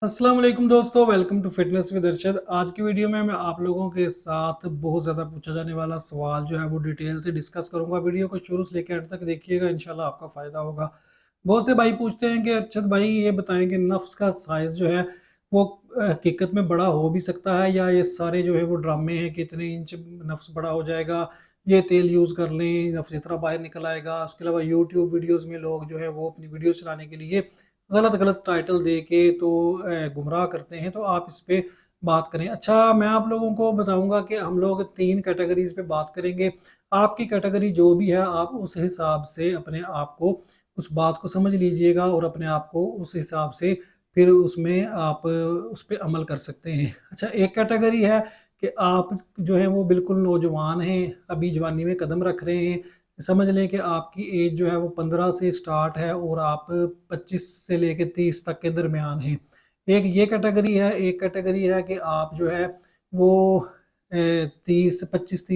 अस्सलाम वालेकुम दोस्तों, welcome to fitness with Arshad. आज की वीडियो में मैं आप लोगों के साथ बहुत ज़्यादा पूछा जाने वाला सवाल जो है वो डिटेल से डिस्कस करूंगा। वीडियो को शुरू से लेकर अंत तक देखिएगा, इंशाल्लाह आपका फ़ायदा होगा। बहुत से भाई पूछते हैं कि अरशद भाई ये बताएं कि नफ्स का साइज़ जो है वो हकीकत में बड़ा हो भी सकता है या ये सारे जो है वो ड्रामे हैं कि इतने इंच नफ्स बड़ा हो जाएगा, ये तेल यूज़ कर लें नफ्स इस तरह बाहर निकल आएगा। उसके अलावा यूट्यूब वीडियोज़ में लोग जो है वो अपनी वीडियो चलाने के लिए गलत गलत टाइटल दे के तो गुमराह करते हैं। तो आप इस पे बात करें। अच्छा, मैं आप लोगों को बताऊंगा कि हम लोग 3 कैटेगरीज पे बात करेंगे। आपकी कैटेगरी जो भी है आप उस हिसाब से अपने आप को उस बात को समझ लीजिएगा और अपने आप को उस हिसाब से फिर उसमें आप उस पे अमल कर सकते हैं। अच्छा, एक कैटेगरी है कि आप जो है वो बिल्कुल नौजवान हैं, अभी जवानी में कदम रख रहे हैं। समझ लें कि आपकी एज जो है वो 15 से स्टार्ट है और आप 25 से लेके 30 तक के दरमियान हैं। एक ये कैटेगरी है। एक कैटेगरी है कि आप जो है वो 30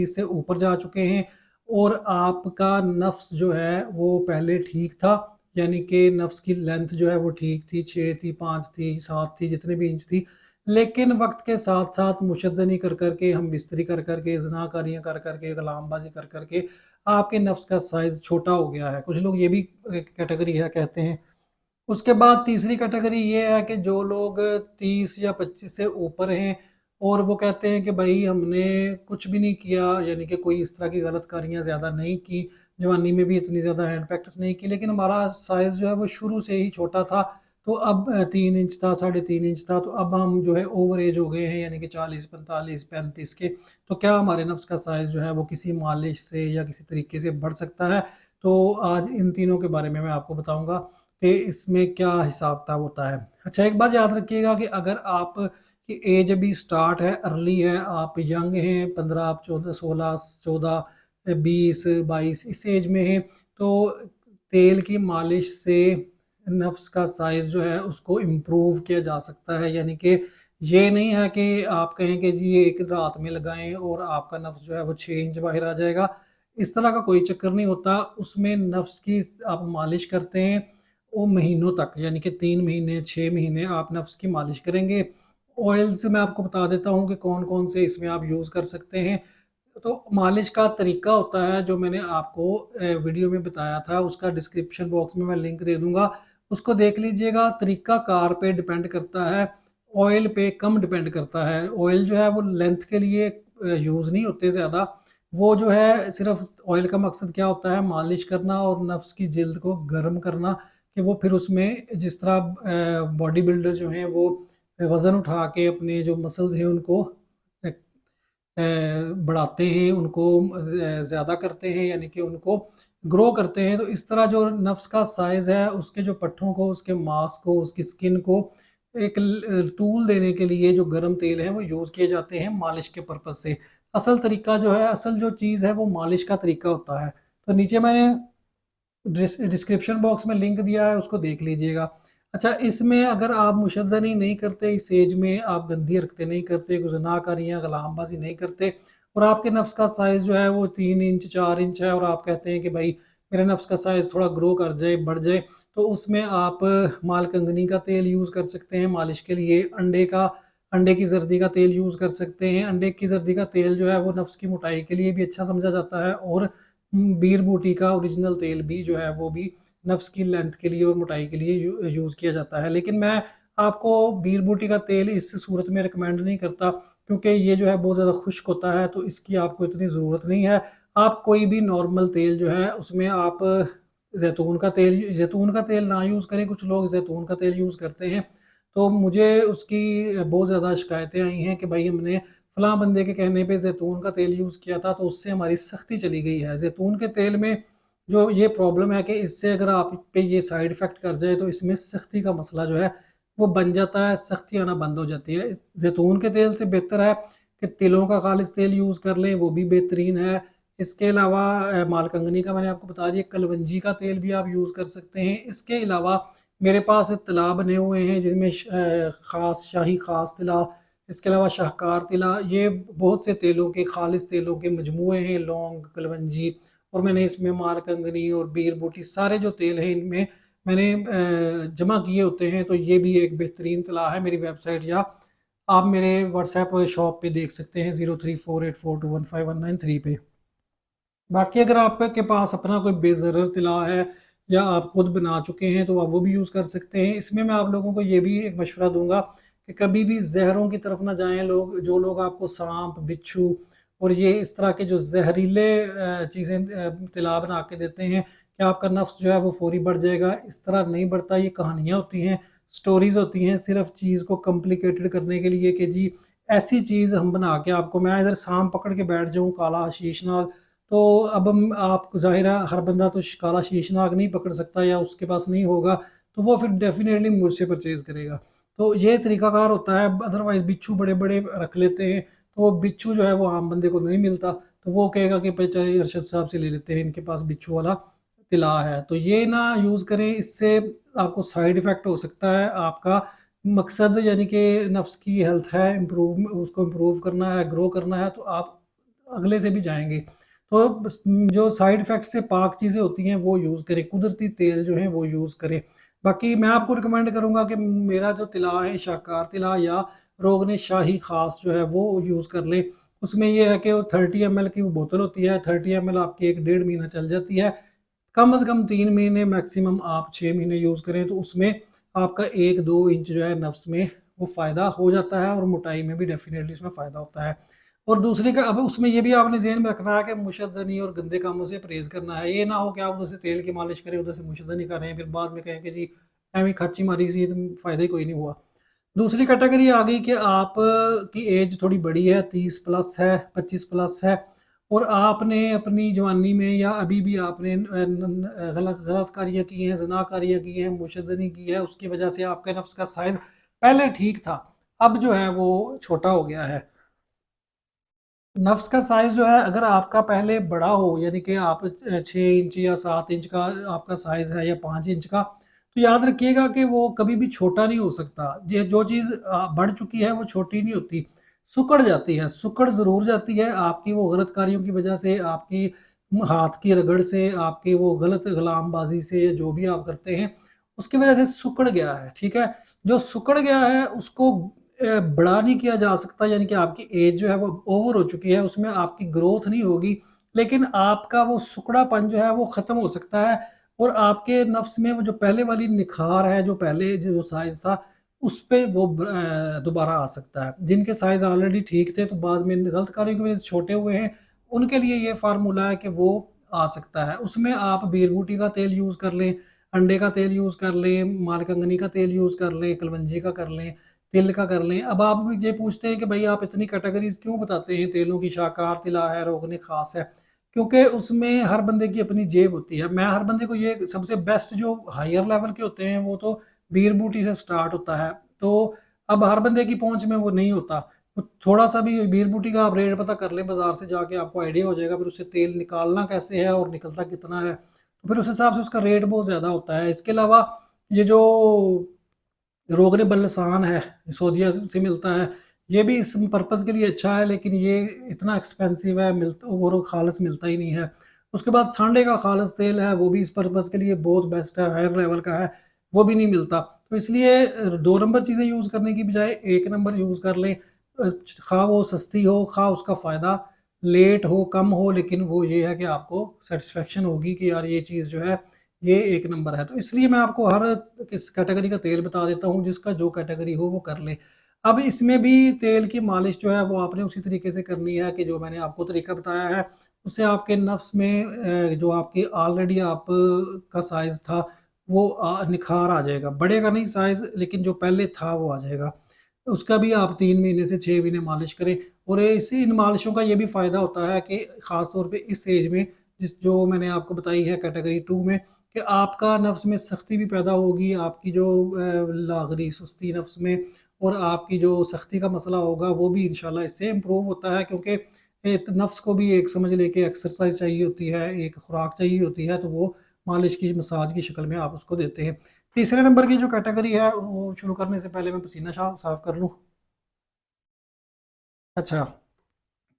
से ऊपर जा चुके हैं और आपका नफ्स जो है वो पहले ठीक था, यानी कि नफ्स की लेंथ जो है वो ठीक थी, 6 थी, 5 थी, 7 थी, जितने भी इंच थी। लेकिन वक्त के साथ साथ मुशज्जनी कर करके, हम बिस्तरी कर करके, ज़नाकारियाँ कर करके, गुलामबाजी कर करके आपके नफ्स का साइज़ छोटा हो गया है। कुछ लोग ये भी कैटेगरी है कहते हैं। उसके बाद तीसरी कैटेगरी ये है कि जो लोग 30 या 25 से ऊपर हैं और वो कहते हैं कि भाई हमने कुछ भी नहीं किया, यानी कि कोई इस तरह की गलत कारियाँ ज़्यादा नहीं की, जवानी में भी इतनी ज़्यादा हैंड प्रैक्टिस नहीं की, लेकिन हमारा साइज़ जो है वो शुरू से ही छोटा था। तो अब 3 इंच था, 3.5 इंच था, तो अब हम जो है ओवर एज हो गए हैं, यानी कि 40, 45, 35 के। तो क्या हमारे नफ्स का साइज़ जो है वो किसी मालिश से या किसी तरीके से बढ़ सकता है? तो आज इन तीनों के बारे में मैं आपको बताऊंगा कि इसमें क्या हिसाब किताब होता है। अच्छा, एक बात याद रखिएगा कि अगर आप की एज अभी स्टार्ट है, अर्ली है, आप यंग हैं, 15, आप 14, 16, 14, 20, 22 इस एज में हैं, तो तेल की मालिश से नफ्स का साइज़ जो है उसको इम्प्रूव किया जा सकता है। यानी कि ये नहीं है कि आप कहें कि जी ये एक रात में लगाएं और आपका नफ्स जो है वो 6 इंच बाहर आ जाएगा। इस तरह का कोई चक्कर नहीं होता। उसमें नफ्स की आप मालिश करते हैं वो महीनों तक, यानी कि 3 महीने 6 महीने आप नफ्स की मालिश करेंगे। ऑयल्स मैं आपको बता देता हूँ कि कौन कौन से इसमें आप यूज़ कर सकते हैं। तो मालिश का तरीका होता है जो मैंने आपको वीडियो में बताया था, उसका डिस्क्रिप्शन बॉक्स में मैं लिंक दे दूंगा, उसको देख लीजिएगा। तरीका कार पे डिपेंड करता है, ऑयल पे कम डिपेंड करता है। ऑयल जो है वो लेंथ के लिए यूज़ नहीं होते ज़्यादा। वो जो है सिर्फ ऑयल का मकसद क्या होता है, मालिश करना और नफ्स की जिल्द को गर्म करना, कि वो फिर उसमें जिस तरह बॉडी बिल्डर जो हैं वो वज़न उठा के अपने जो मसल्स हैं उनको बढ़ाते हैं, उनको ज़्यादा करते हैं, यानी कि उनको ग्रो करते हैं। तो इस तरह जो नफ्स का साइज़ है उसके जो पट्ठों को, उसके मांस को, उसकी स्किन को एक टूल देने के लिए जो गर्म तेल है वो यूज़ किए जाते हैं मालिश के पर्पज़ से। असल तरीका जो है, असल जो चीज़ है वो मालिश का तरीका होता है। तो नीचे मैंने डिस्क्रिप्शन बॉक्स में लिंक दिया है, उसको देख लीजिएगा। अच्छा, इसमें अगर आप मुशज़्ज़नी नहीं करते, इस एज में आप गंदी हरकतें नहीं करते, गुनाहगारियाँ गुलामबाजी नहीं करते और आपके नफ्स का साइज़ जो है वो 3 इंच 4 इंच है और आप कहते हैं कि भाई मेरे नफ्स का साइज़ थोड़ा ग्रो कर जाए, बढ़ जाए, तो उसमें आप मालकंगनी का तेल यूज़ कर सकते हैं मालिश के लिए। अंडे की जर्दी का तेल यूज़ कर सकते हैं। अंडे की जर्दी का तेल जो है वो नफ्स की मोटाई के लिए भी अच्छा समझा जाता है और बीर बूटी का ओरिजिनल तेल भी जो है वो भी नफ्स की लेंथ के लिए और मोटाई के लिए यूज़ किया जाता है। लेकिन मैं आपको बीर बूटी का तेल इस सूरत में रिकमेंड नहीं करता, क्योंकि ये जो है बहुत ज़्यादा खुश्क होता है, तो इसकी आपको इतनी ज़रूरत नहीं है। आप कोई भी नॉर्मल तेल जो है उसमें आप जैतून का तेल ना यूज़ करें। कुछ लोग जैतून का तेल यूज़ करते हैं, तो मुझे उसकी बहुत ज़्यादा शिकायतें आई हैं कि भाई हमने फलां बंदे के कहने पे जैतून का तेल यूज़ किया था तो उससे हमारी सख्ती चली गई है। जैतून के तेल में जो ये प्रॉब्लम है कि इससे अगर आप पे ये साइड इफ़ेक्ट कर जाए तो इसमें सख्ती का मसला जो है वो बन जाता है, सख्ती आना बंद हो जाती है। जैतून के तेल से बेहतर है कि तिलों का खालिस तेल यूज़ कर लें, वो भी बेहतरीन है। इसके अलावा मालकंगनी का मैंने आपको बता दिया, कलवंजी का तेल भी आप यूज़ कर सकते हैं। इसके अलावा मेरे पास तिला बने हुए हैं जिनमें ख़ास शाही ख़ास तिला, इसके अलावा शाहकार तिला, ये बहुत से तेलों के, खालिस तेलों के मजमूए हैं, लौंग, कलवंजी, और मैंने इसमें मारकंगनी और बीर बूटी सारे जो तेल हैं इनमें मैंने जमा किए होते हैं, तो ये भी एक बेहतरीन तला है। मेरी वेबसाइट या आप मेरे व्हाट्सएप शॉप पे देख सकते हैं 0348421519 पे। बाकी अगर आपके पास अपना कोई बेज़र तिला है या आप खुद बना चुके हैं तो आप वो भी यूज़ कर सकते हैं। इसमें मैं आप लोगों को ये भी एक मशवरा दूंगा कि कभी भी जहरों की तरफ ना जाएं। जो लोग आपको सांप, बिच्छू और ये इस तरह के जो जहरीले चीज़ें तिला बना के देते हैं कि आपका नफ्स जो है वो फौरी बढ़ जाएगा, इस तरह नहीं बढ़ता। ये कहानियाँ होती हैं, स्टोरीज होती हैं, सिर्फ चीज़ को कॉम्प्लिकेटेड करने के लिए कि जी ऐसी चीज़ हम बना के आपको, मैं इधर सांप पकड़ के बैठ जाऊँ काला शीशनाग, तो अब आप ज़ाहिर है हर बंदा तो काला शीशनाग नहीं पकड़ सकता या उसके पास नहीं होगा, तो वो फिर डेफिनेटली मुझसे परचेज़ करेगा। तो ये तरीकाकार होता है। अदरवाइज़ बिच्छू बड़े बड़े रख लेते हैं, तो वो बिच्छू जो है वो आम बंदे को नहीं मिलता, तो वो कहेगा कि भाई चलिए अरशद साहब से ले लेते हैं, इनके पास बिच्छू वाला तिला है। तो ये ना यूज़ करें, इससे आपको साइड इफ़ेक्ट हो सकता है। आपका मकसद यानी कि नफ्स की हेल्थ है, इम्प्रूव उसको इम्प्रूव करना है, ग्रो करना है, तो आप अगले से भी जाएंगे। तो जो साइड इफ़ेक्ट से पाक चीज़ें होती हैं वो यूज़ करें, कुदरती तेल जो है वो यूज़ करें। बाकी मैं आपको रिकमेंड करूँगा कि मेरा जो तिला है शाहकार तिला या रोगन शाही ख़ास जो है वो यूज़ कर लें। उसमें ये है कि वो 30 ml की वो बोतल होती है, 30 ml आपकी 1 डेढ़ महीना चल जाती है। कम से कम 3 महीने, मैक्सिमम आप 6 महीने यूज़ करें, तो उसमें आपका 1-2 इंच जो है नफ्स में वो फ़ायदा हो जाता है और मोटाई में भी डेफिनेटली उसमें फ़ायदा होता है। और दूसरी का अब उसमें ये भी आपने ज़हन में रखना है कि मुशज़्ज़नी और गंदे कामों से परहेज़ करना है। ये ना हो कि आप उधर से तेल की मालिश करें, उधर से मुशज़्ज़नी कर रहे हैं, फिर बाद में कहें कि जी एवें खाची मारी सी, तो फ़ायदा ही कोई नहीं हुआ। दूसरी कैटेगरी आ गई कि आप की एज थोड़ी बड़ी है, 30 प्लस है, 25 प्लस है, और आपने अपनी जवानी में या अभी भी आपने गलत गलत कार्य किए हैं, ज़िना कार्य किए हैं, मुशज़्ज़नी की है, उसकी वजह से आपके नफ्स का साइज़ पहले ठीक था, अब जो है वो छोटा हो गया है। नफ्स का साइज जो है अगर आपका पहले बड़ा हो, यानी कि आप 6 इंच या 7 इंच का आपका साइज है या 5 इंच का, तो याद रखिएगा कि वो कभी भी छोटा नहीं हो सकता। ये जो चीज़ बढ़ चुकी है वो छोटी नहीं होती, सुकड़ जाती है, सुकड़ ज़रूर जाती है आपकी वो गलत कार्यों की वजह से, आपकी हाथ की रगड़ से, आपकी वो गलत गुलामबाजी से, जो भी आप करते हैं उसकी वजह से सुकड़ गया है, ठीक है। जो सुकड़ गया है उसको बड़ा नहीं किया जा सकता, यानी कि आपकी एज जो है वो ओवर हो चुकी है, उसमें आपकी ग्रोथ नहीं होगी, लेकिन आपका वो सुकड़ापन जो है वो ख़त्म हो सकता है, और आपके नफ्स में वो जो पहले वाली निखार है, जो पहले जो साइज़ था, उस पे वो दोबारा आ सकता है। जिनके साइज़ ऑलरेडी ठीक थे, तो बाद में गलत कार्यों की वजह से छोटे हुए हैं, उनके लिए ये फ़ार्मूला है कि वो आ सकता है। उसमें आप बीर बूटी का तेल यूज़ कर लें, अंडे का तेल यूज़ कर लें, मारकंगनी का तेल यूज़ कर लें, कलवंजी का कर लें, तिल का कर लें। अब आप ये पूछते हैं कि भई आप इतनी कैटेगरीज़ क्यों बताते हैं तेलों की, शाहकार तिला है, रोगन ख़ास है। क्योंकि उसमें हर बंदे की अपनी जेब होती है। मैं हर बंदे को ये सबसे बेस्ट जो हायर लेवल के होते हैं वो तो बीर बूटी से स्टार्ट होता है। तो अब हर बंदे की पहुँच में वो नहीं होता। तो थोड़ा-सा भी बीर बूटी का आप रेट पता कर लें बाज़ार से जाके, आपको आइडिया हो जाएगा। फिर उससे तेल निकालना कैसे है और निकलता कितना है, तो फिर उस हिसाब से उसका रेट बहुत ज़्यादा होता है। इसके अलावा ये जो रोगन बल्लसान है, सऊदीया से मिलता है, ये भी इस पर्पज़ के लिए अच्छा है, लेकिन ये इतना एक्सपेंसिव है, मिलता वो खालिस मिलता ही नहीं है। उसके बाद सांडे का खालिस तेल है, वो भी इस पर्पज़ के लिए बहुत बेस्ट है, हायर लेवल का है, वो भी नहीं मिलता। तो इसलिए 2 नंबर चीज़ें यूज़ करने की बजाय 1 नंबर यूज़ कर लें। खा वो सस्ती हो, खा उसका फ़ायदा लेट हो, कम हो, लेकिन वो ये है कि आपको सैटिस्फैक्शन होगी कि यार ये चीज़ जो है ये 1 नंबर है। तो इसलिए मैं आपको हर किस कैटेगरी का तेल बता देता हूँ, जिसका जो कैटेगरी हो वो कर ले। अब इसमें भी तेल की मालिश जो है वो आपने उसी तरीके से करनी है कि जो मैंने आपको तरीका बताया है, उससे आपके नफ्स में जो आपकी ऑलरेडी आप का साइज़ था वो निखार आ जाएगा। बढ़ेगा नहीं साइज़, लेकिन जो पहले था वो आ जाएगा। उसका भी आप 3 महीने से 6 महीने मालिश करें, और इसी इन मालिशों का ये भी फ़ायदा होता है कि ख़ास तौर पे इस एज में, जिस जो मैंने आपको बताई है कैटेगरी 2 में, कि आपका नफ्स में सख्ती भी पैदा होगी, आपकी जो लाग़री सुस्ती नफ्स में और आपकी जो सख्ती का मसला होगा वो भी इंशाल्लाह इससे इम्प्रूव होता है, क्योंकि एक नफ्स को भी एक समझ लें कि एक्सरसाइज चाहिए होती है, एक खुराक चाहिए होती है, तो वो मालिश की, मसाज की शक्ल में आप उसको देते हैं। तीसरे नंबर की जो कैटेगरी है वो शुरू करने से पहले मैं पसीना साफ कर लूँ। अच्छा,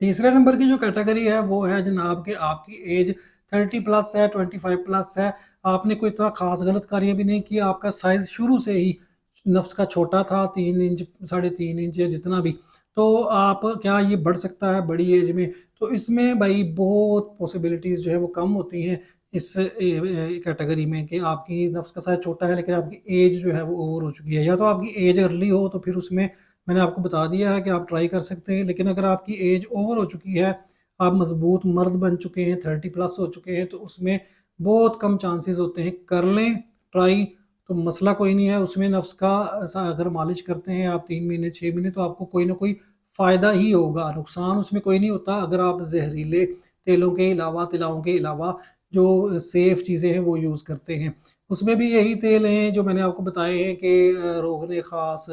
तीसरे नंबर की जो कैटेगरी है वो है जनाब कि आपकी एज 30 प्लस है, 25 प्लस है। आपने कोई इतना ख़ास गलत कार्य भी नहीं किया, आपका साइज़ शुरू से ही नफ्स का छोटा था, 3 इंच, साढ़े 3 इंच या जितना भी। तो आप क्या ये बढ़ सकता है बड़ी एज में? तो इसमें भाई बहुत पॉसिबिलिटीज़ जो है वो कम होती हैं इस कैटेगरी में कि आपकी नफ्स का साइज़ छोटा है लेकिन आपकी एज जो है वो ओवर हो चुकी है। या तो आपकी एज अर्ली हो तो फिर उसमें मैंने आपको बता दिया है कि आप ट्राई कर सकते हैं, लेकिन अगर आपकी एज ओवर हो चुकी है, आप मज़बूत मर्द बन चुके हैं, 30 प्लस हो चुके हैं, तो उसमें बहुत कम चांसेस होते हैं। कर लें ट्राई तो मसला कोई नहीं है, उसमें नफ्स का ऐसा अगर मालिश करते हैं आप 3 महीने 6 महीने तो आपको कोई ना कोई फ़ायदा ही होगा, नुकसान उसमें कोई नहीं होता। अगर आप ज़हरीले तेलों के अलावा, तिलाओं के अलावा जो सेफ़ चीज़ें हैं वो यूज़ करते हैं। उसमें भी यही तेल हैं जो मैंने आपको बताए हैं कि रोग़न ख़ास,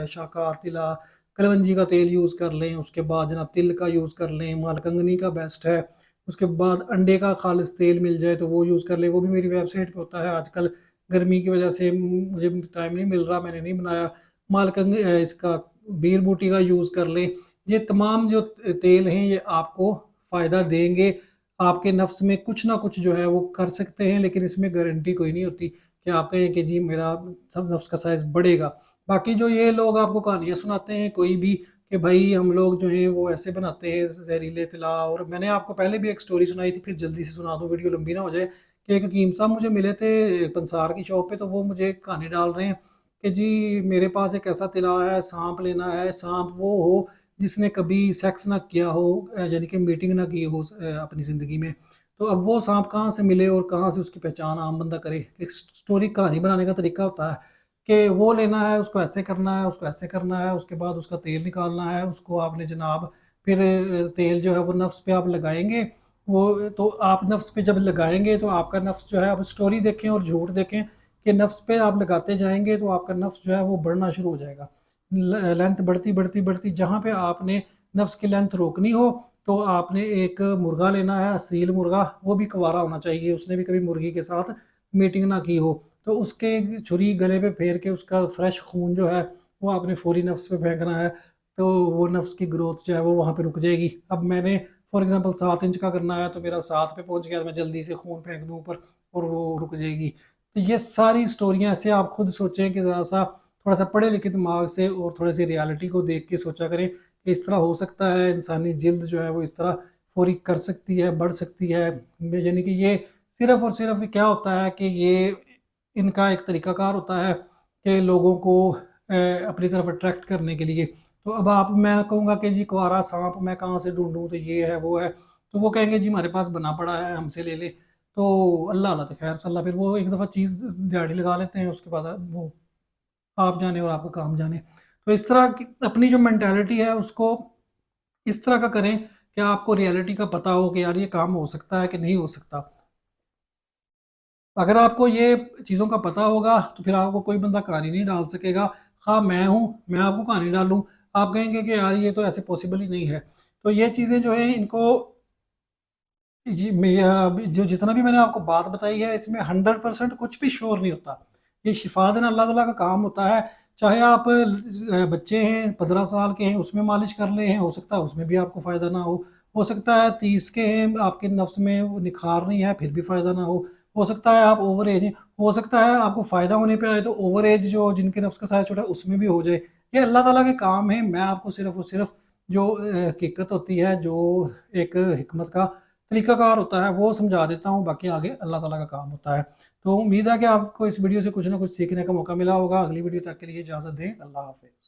शाकार तिला, कलवंजी का तेल यूज़ कर लें, उसके बाद जनाब तिल का यूज़ कर लें, मालकंगनी का बेस्ट है। उसके बाद अंडे का खालिस तेल मिल जाए तो वो यूज़ कर लें, वो भी मेरी वेबसाइट पे होता है। आजकल गर्मी की वजह से मुझे टाइम नहीं मिल रहा, मैंने नहीं बनाया। इसका बीर बूटी का यूज़ कर लें। ये तमाम जो तेल हैं ये आपको फ़ायदा देंगे। आपके नफ्स में कुछ ना कुछ जो है वो कर सकते हैं, लेकिन इसमें गारंटी कोई नहीं होती कि आप कहें कि जी मेरा सब नफ्स का साइज़ बढ़ेगा। बाकी जो ये लोग आपको कहानियाँ सुनाते हैं कोई भी कि भाई हम लोग जो हैं वो ऐसे बनाते हैं जहरीले तिला, और मैंने आपको पहले भी एक स्टोरी सुनाई थी, फिर जल्दी से सुना दूँ वीडियो लंबी ना हो जाए, कि एक हकीम साहब मुझे मिले थे पंसार की शॉप पे, तो वो मुझे कहानी डाल रहे हैं कि जी मेरे पास एक ऐसा तिला है, सांप लेना है। सांप वो हो जिसने कभी सेक्स ना किया हो, यानी कि मीटिंग ना की हो अपनी ज़िंदगी में। तो अब वो सांप कहाँ से मिले और कहाँ से उसकी पहचान आम बंदा करे? एक स्टोरी कहानी बनाने का तरीका होता है कि वो लेना है, उसको ऐसे करना है, उसको ऐसे करना है, उसके बाद उसका तेल निकालना है, उसको आपने जनाब फिर तेल जो है वो नफ्स पे आप लगाएँगे। वो तो आप नफ्स पे जब लगाएँगे तो आपका नफ्स जो है, अब स्टोरी देखें और झूठ देखें कि नफ्स पे आप लगाते जाएँगे तो आपका नफ्स जो है वो बढ़ना शुरू हो जाएगा। लेंथ बढ़ती, बढ़ती, बढ़ती, जहाँ पे आपने नफ्स की लेंथ रोकनी हो, तो आपने एक मुर्गा लेना है, असील मुर्गा, वो भी कुँवारा होना चाहिए, उसने भी कभी मुर्गी के साथ मीटिंग ना की हो। तो उसके छुरी गले पे फेर के उसका फ्रेश खून जो है, वो आपने फौरी नफ्स पे फेंकना है, तो वो नफ्स की ग्रोथ जो है वो वहाँ पे रुक जाएगी। अब मैंने फॉर एग्ज़ाम्पल 7 इंच का करना है, तो मेरा 7 पे पहुँच गया, तो मैं जल्दी से खून फेंक दूँ ऊपर और वो रुक जाएगी। तो ये सारी स्टोरियाँ ऐसे आप खुद सोचें कि ज़रा-सा थोड़ा-सा पढ़े-लिखे दिमाग से और थोड़ी-सी रियलिटी को देख के सोचा करें कि इस तरह हो सकता है, इंसानी जिल्द जो है वो इस तरह फ़ौरी कर सकती है, बढ़ सकती है। यानी कि ये सिर्फ़ और सिर्फ़ क्या होता है कि ये इनका एक तरीक़ाकार होता है कि लोगों को अपनी तरफ अट्रैक्ट करने के लिए। तो अब आप मैं कहूँगा कि जी कुँवारा साँप मैं कहाँ से ढूँढूँ, तो ये है, वो है। तो वो कहेंगे जी हमारे पास बना पड़ा है, हमसे ले ले। तो अल्लाह अल्लाह तो ख़ैर सल्ला, फिर वो एक दफ़ा चीज़ दिहाड़ी लगा लेते हैं, उसके बाद वो आप जाने और आपका काम जाने। तो इस तरह की अपनी जो मेंटालिटी है उसको इस तरह का करें कि आपको रियलिटी का पता हो कि यार ये काम हो सकता है कि नहीं हो सकता। अगर आपको ये चीज़ों का पता होगा तो फिर आपको कोई बंदा कहानी नहीं डाल सकेगा। हाँ, मैं हूँ, मैं आपको कहानी डालूँ, आप कहेंगे कि यार ये तो ऐसे पॉसिबल ही नहीं है। तो ये चीज़ें जो हैं इनको जी, मैं अभी जो जितना भी मैंने आपको बात बताई है इसमें 100% कुछ भी श्योर नहीं होता। ये शिफ़ा देना अल्लाह ताला का काम होता है। चाहे आप बच्चे हैं 15 साल के हैं उसमें मालिश कर रहे हैं, हो सकता है उसमें भी आपको फ़ायदा ना हो। हो सकता है 30 के हैं, आपके नफ्स में वो निखार नहीं है फिर भी फ़ायदा ना हो। हो सकता है आप ओवर एज हैं, हो सकता है आपको फ़ायदा होने पे आए तो ओवर एज जो जिनके नफ्स का साइज़ छोटा है उसमें भी हो जाए। ये अल्लाह ताला के काम हैं। मैं आपको सिर्फ़ और सिर्फ़ जो हकीकत होती है, जो एक हिकमत का तरीकाकार होता है वो समझा देता हूँ, बाकी आगे अल्लाह ताला का काम होता है। तो उम्मीद है कि आपको इस वीडियो से कुछ ना कुछ सीखने का मौका मिला होगा। अगली वीडियो तक के लिए इजाज़त दें। अल्लाह हाफ़िज़।